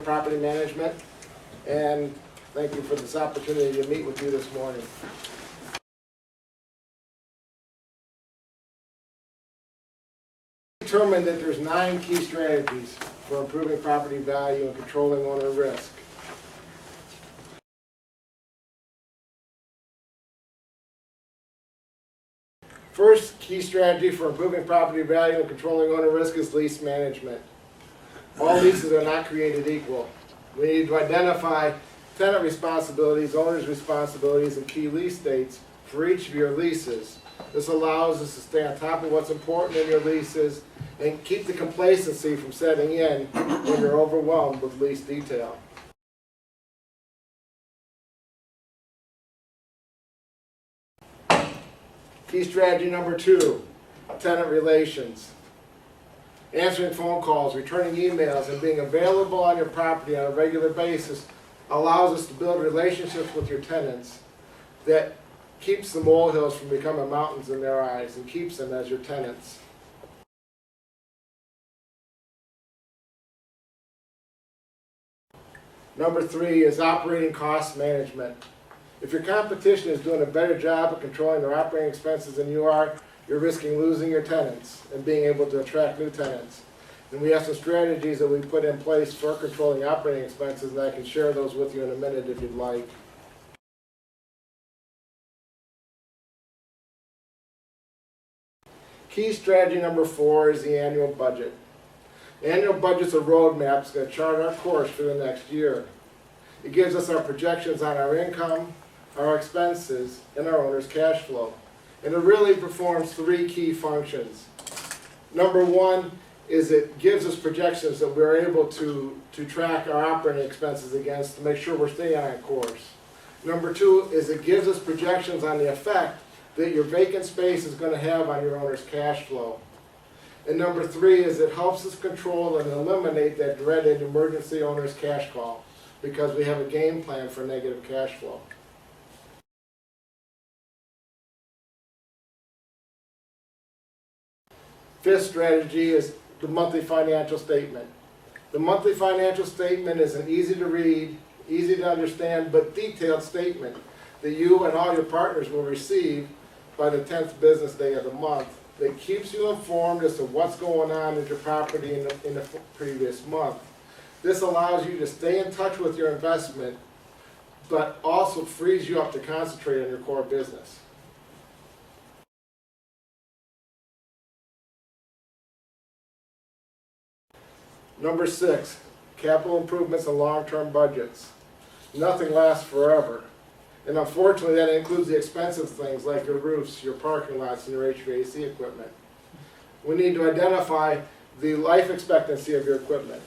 property management, and thank you for this opportunity to meet with you this morning. Determined that there's 9 key strategies for improving property value and controlling owner risk. First key strategy for improving property value and controlling owner risk is lease management. All leases are not created equal. We need to identify tenant responsibilities, owner's responsibilities, and key lease dates for each of your leases. This allows us to stay on top of what's important in your leases and keep the complacency from setting in when you're overwhelmed with lease detail. Key strategy number 2, tenant relations. Answering phone calls, returning emails, and being available on your property on a regular basis allows us to build relationships with your tenants that keeps the molehills from becoming mountains in their eyes and keeps them as your tenants. Number 3 is operating cost management. If your competition is doing a better job of controlling their operating expenses than you are, you're risking losing your tenants and being able to attract new tenants. And we have some strategies that we put in place for controlling operating expenses, and I can share those with you in a minute if you'd like. Key strategy number 4 is the annual budget. The annual budget's a roadmap that's going to chart our course for the next year. It gives us our projections on our income, our expenses, and our owner's cash flow. And it really performs 3 key functions. Number 1 is it gives us projections that we're able to track our operating expenses against to make sure we're staying on course. Number 2 is it gives us projections on the effect that your vacant space is going to have on your owner's cash flow. And number 3 is it helps us control and eliminate that dreaded emergency owner's cash call because we have a game plan for negative cash flow. Fifth strategy is the monthly financial statement. The monthly financial statement is an easy to read, easy to understand, but detailed statement that you and all your partners will receive by the 10th business day of the month that keeps you informed as to what's going on at your property in the previous month. This allows you to stay in touch with your investment, but also frees you up to concentrate on your core business. Number 6, capital improvements and long-term budgets. Nothing lasts forever. And unfortunately, that includes the expensive things like your roofs, your parking lots, and your HVAC equipment. We need to identify the life expectancy of your equipment,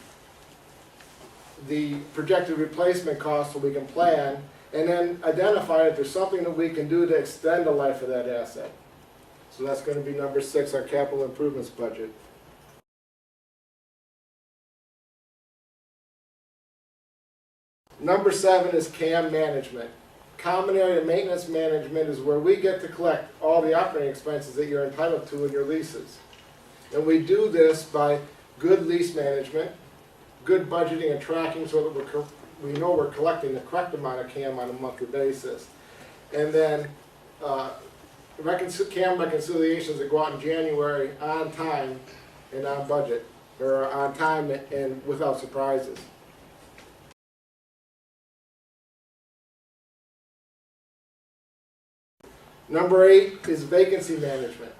the projected replacement cost so we can plan, and then identify if there's something that we can do to extend the life of that asset. So that's going to be number 6, our capital improvements budget. Number 7 is CAM management. Common area maintenance management is where we get to collect all the operating expenses that you're entitled to in your leases. And we do this by good lease management, good budgeting and tracking so that we know we're collecting the correct amount of CAM on a monthly basis. And then CAM reconciliations that go out in January on time and on budget, or on time and without surprises. Number 8 is vacancy management.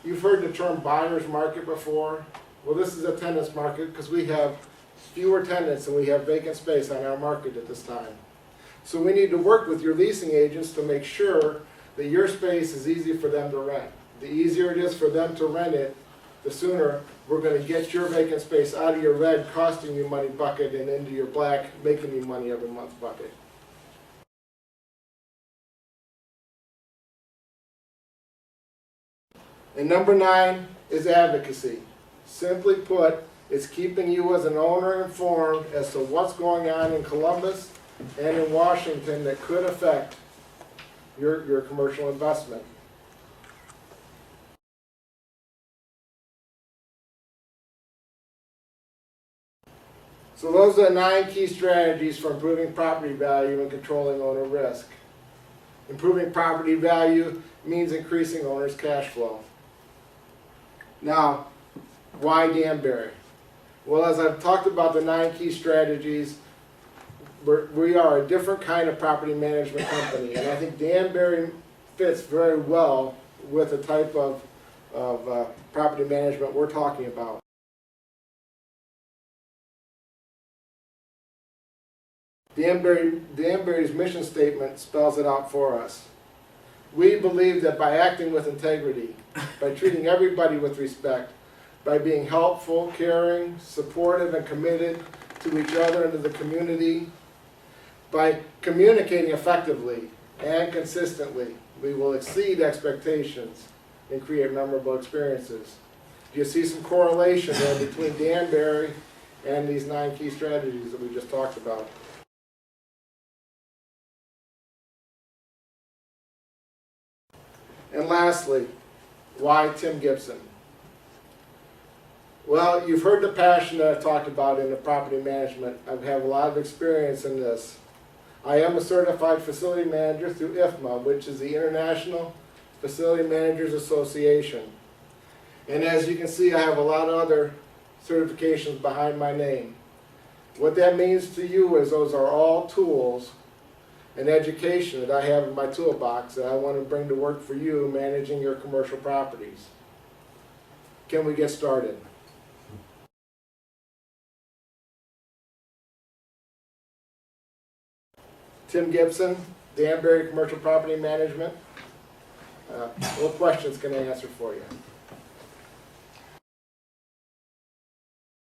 You've heard the term buyer's market before. Well, this is a tenant's market because we have fewer tenants and we have vacant space on our market at this time. So we need to work with your leasing agents to make sure that your space is easy for them to rent. The easier it is for them to rent it, the sooner we're going to get your vacant space out of your red costing you money bucket and into your black making you money every month bucket. And number 9 is advocacy. Simply put, it's keeping you as an owner informed as to what's going on in Columbus and in Washington that could affect your commercial investment. So those are the 9 key strategies for improving property value and controlling owner risk. Improving property value means increasing owner's cash flow. Now, why Danberry? Well, as I've talked about the 9 key strategies, we are a different kind of property management company, and I think Danberry fits very well with the type of property management we're talking about. Danberry's mission statement spells it out for us. We believe that by acting with integrity, by treating everybody with respect, by being helpful, caring, supportive, and committed to each other and to the community, by communicating effectively and consistently, we will exceed expectations and create memorable experiences. Do you see some correlation there between Danberry and these 9 key strategies that we just talked about? And lastly, why Tim Gibson? Well, you've heard the passion that I've talked about in the property management. I have a lot of experience in this. I am a certified facility manager through IFMA, which is the International Facility Managers Association. And as you can see, I have a lot of other certifications behind my name. What that means to you is those are all tools and education that I have in my toolbox that I want to bring to work for you managing your commercial properties. Can we get started? Tim Gibson, Danberry Commercial Property Management. What questions can I answer for you?